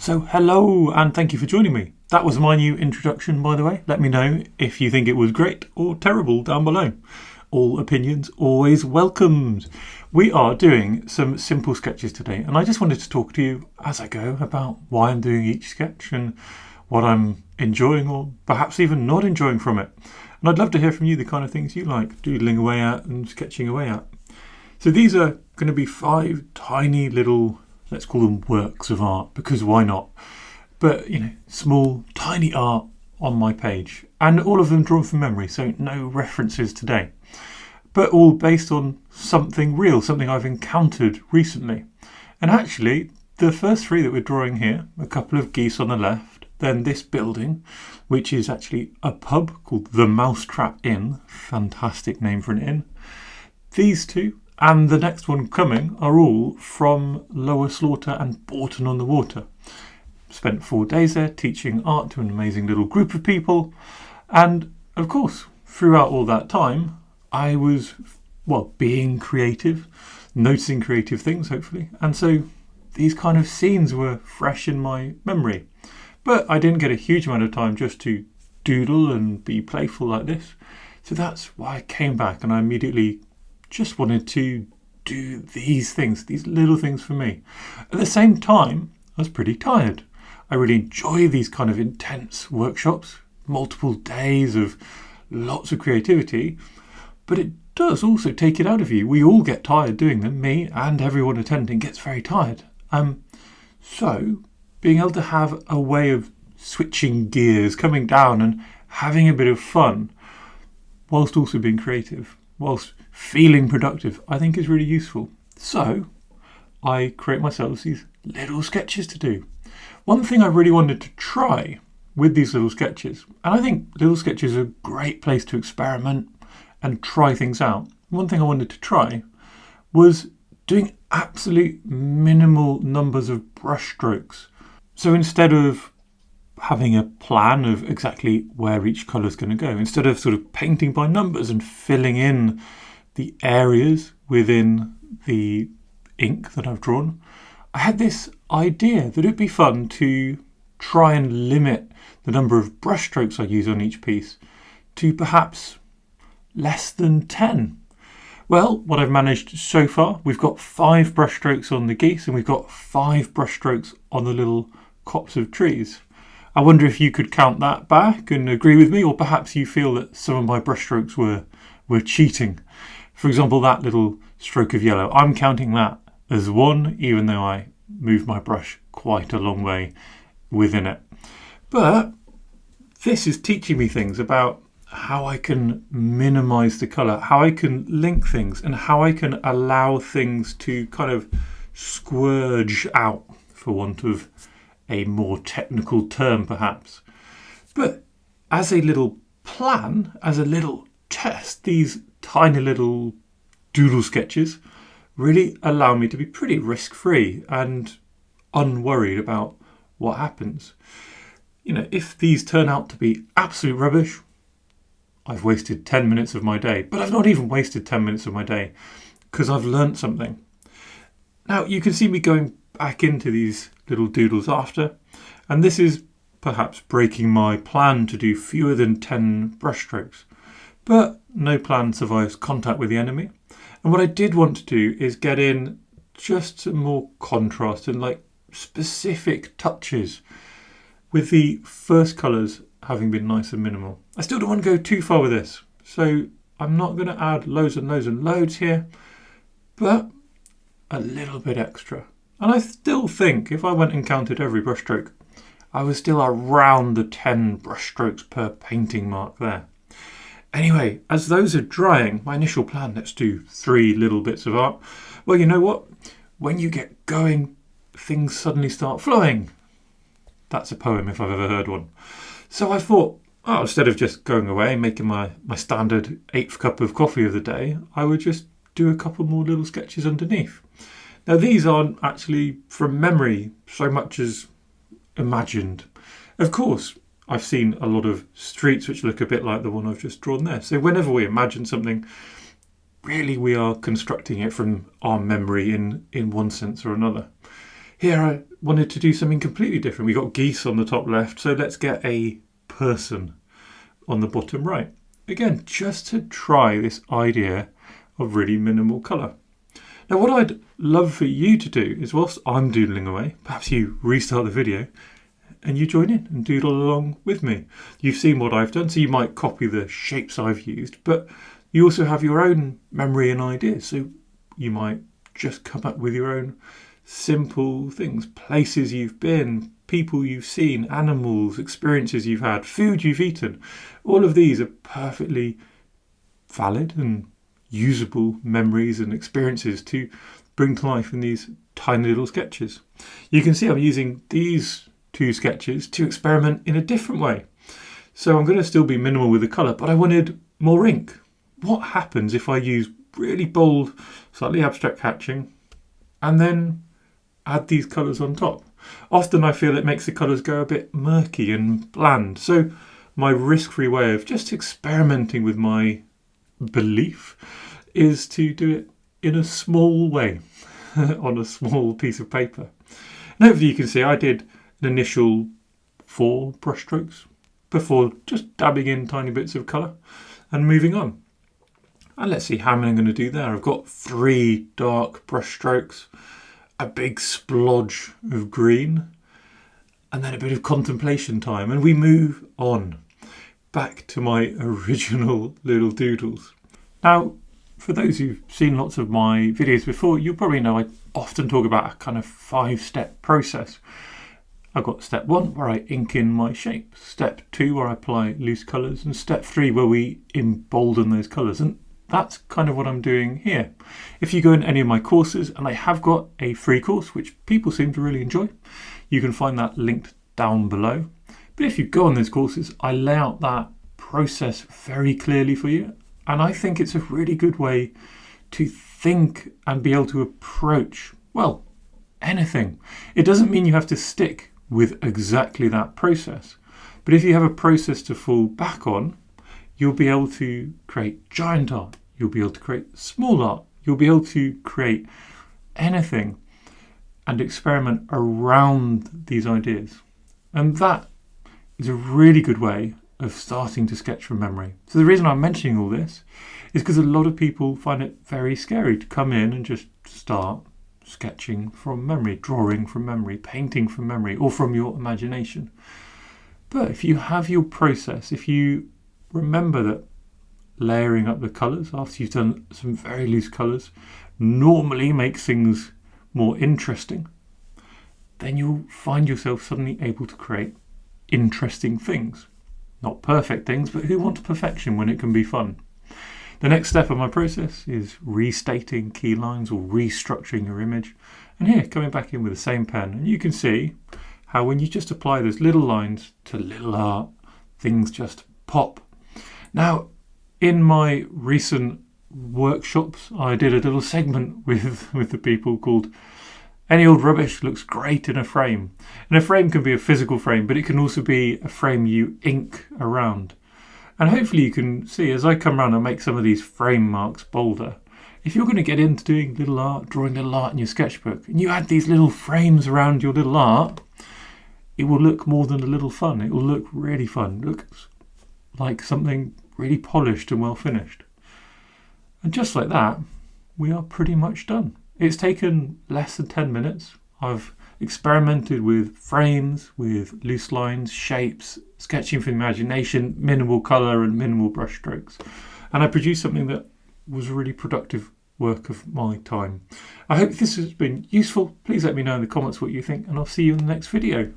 So hello and thank you for joining me. That was my new introduction, by the way. Let me know if you think it was great or terrible down below. All opinions always welcomed. We are doing some simple sketches today, and I just wanted to talk to you as I go about why I'm doing each sketch and what I'm enjoying or perhaps even not enjoying from it. And I'd love to hear from you the kind of things you like doodling away at and sketching away at. So these are going to be 5 tiny little, let's call them works of art, because why not? But, small, tiny art on my page. And all of them drawn from memory, so no references today. But all based on something real, something I've encountered recently. And actually, the first 3 that we're drawing here, a couple of geese on the left, then this building, which is actually a pub called the Mousetrap Inn. Fantastic name for an inn. These 2. And the next one coming are all from Lower Slaughter and Bourton-on-the-Water. Spent 4 days there teaching art to an amazing little group of people. And of course, throughout all that time, I was, being creative, noticing creative things, hopefully. And so these kind of scenes were fresh in my memory. But I didn't get a huge amount of time just to doodle and be playful like this. So that's why I came back and I immediately just wanted to do these things, these little things for me. At the same time, I was pretty tired. I really enjoy these kind of intense workshops, multiple days of lots of creativity, but it does also take it out of you. We all get tired doing them. Me and everyone attending gets very tired. So being able to have a way of switching gears, coming down and having a bit of fun, whilst also being creative, whilst feeling productive, I think is really useful. So I create myself these little sketches to do. One thing I really wanted to try with these little sketches, and I think little sketches are a great place to experiment and try things out. One thing I wanted to try was doing absolute minimal numbers of brush strokes. So instead of having a plan of exactly where each colour is going to go, instead of sort of painting by numbers and filling in the areas within the ink that I've drawn, I had this idea that it'd be fun to try and limit the number of brush strokes I use on each piece to perhaps less than 10. Well, what I've managed so far, we've got 5 brush strokes on the geese and we've got 5 brush strokes on the little copse of trees. I wonder if you could count that back and agree with me, or perhaps you feel that some of my brushstrokes were cheating. For example, that little stroke of yellow, I'm counting that as 1, even though I moved my brush quite a long way within it. But this is teaching me things about how I can minimize the color, how I can link things, and how I can allow things to kind of squirge out, for want of a more technical term perhaps. But as a little plan, as a little test, these tiny little doodle sketches really allow me to be pretty risk-free and unworried about what happens. If these turn out to be absolute rubbish, I've wasted 10 minutes of my day. But I've not even wasted 10 minutes of my day because I've learnt something. Now you can see me going back into these little doodles after, and this is perhaps breaking my plan to do fewer than 10 brushstrokes, but no plan survives contact with the enemy. And what I did want to do is get in just some more contrast and specific touches, with the first colours having been nice and minimal. I still don't want to go too far with this, so I'm not going to add loads and loads and loads here, but a little bit extra. And I still think if I went and counted every brushstroke, I was still around the 10 brushstrokes per painting mark there. Anyway, as those are drying, my initial plan, let's do 3 little bits of art. Well, you know what? When you get going, things suddenly start flowing. That's a poem if I've ever heard one. So I thought, instead of just going away and making my standard 8th cup of coffee of the day, I would just do a couple more little sketches underneath. Now these aren't actually from memory so much as imagined. Of course, I've seen a lot of streets which look a bit like the one I've just drawn there. So whenever we imagine something, really we are constructing it from our memory in one sense or another. Here I wanted to do something completely different. We got geese on the top left, so let's get a person on the bottom right. Again, just to try this idea of really minimal colour. Now what I'd love for you to do is, whilst I'm doodling away, perhaps you restart the video and you join in and doodle along with me. You've seen what I've done, so you might copy the shapes I've used, but you also have your own memory and ideas, so you might just come up with your own simple things, places you've been, people you've seen, animals, experiences you've had, food you've eaten. All of these are perfectly valid and usable memories and experiences to bring to life in these tiny little sketches. You can see I'm using these 2 sketches to experiment in a different way. So I'm going to still be minimal with the colour, but I wanted more ink. What happens if I use really bold, slightly abstract hatching and then add these colours on top? Often I feel it makes the colours go a bit murky and bland. So my risk-free way of just experimenting with my belief is to do it in a small way on a small piece of paper. And hopefully you can see I did an initial 4 brushstrokes before just dabbing in tiny bits of colour and moving on. And let's see how many I'm going to do there. I've got 3 dark brushstrokes, a big splodge of green, and then a bit of contemplation time, and we move on back to my original little doodles. Now, for those who've seen lots of my videos before, you'll probably know I often talk about a kind of 5-step process. I've got step 1 where I ink in my shapes, step 2 where I apply loose colours, and step 3 where we embolden those colours. And that's kind of what I'm doing here. If you go in any of my courses, and I have got a free course which people seem to really enjoy, you can find that linked down below. But if you go on those courses, I lay out that process very clearly for you, and I think it's a really good way to think and be able to approach, well, anything. It doesn't mean you have to stick with exactly that process, but if you have a process to fall back on, you'll be able to create giant art, you'll be able to create small art, you'll be able to create anything and experiment around these ideas. And that is a really good way of starting to sketch from memory. So the reason I'm mentioning all this is because a lot of people find it very scary to come in and just start sketching from memory, drawing from memory, painting from memory, or from your imagination. But if you have your process, if you remember that layering up the colours after you've done some very loose colours normally makes things more interesting, then you'll find yourself suddenly able to create interesting things. Not perfect things, but who wants perfection when it can be fun? The next step of my process is restating key lines or restructuring your image. And here, coming back in with the same pen, and you can see how when you just apply those little lines to little art, things just pop. Now, in my recent workshops, I did a little segment with the people called "Any Old Rubbish Looks Great in a Frame." And a frame can be a physical frame, but it can also be a frame you ink around. And hopefully you can see as I come around and make some of these frame marks bolder. If you're going to get into doing little art, drawing little art in your sketchbook, and you add these little frames around your little art, it will look more than a little fun. It will look really fun. It looks like something really polished and well finished. And just like that, we are pretty much done. It's taken less than 10 minutes. I've experimented with frames, with loose lines, shapes, sketching from the imagination, minimal colour and minimal brush strokes. And I produced something that was a really productive work of my time. I hope this has been useful. Please let me know in the comments what you think, and I'll see you in the next video.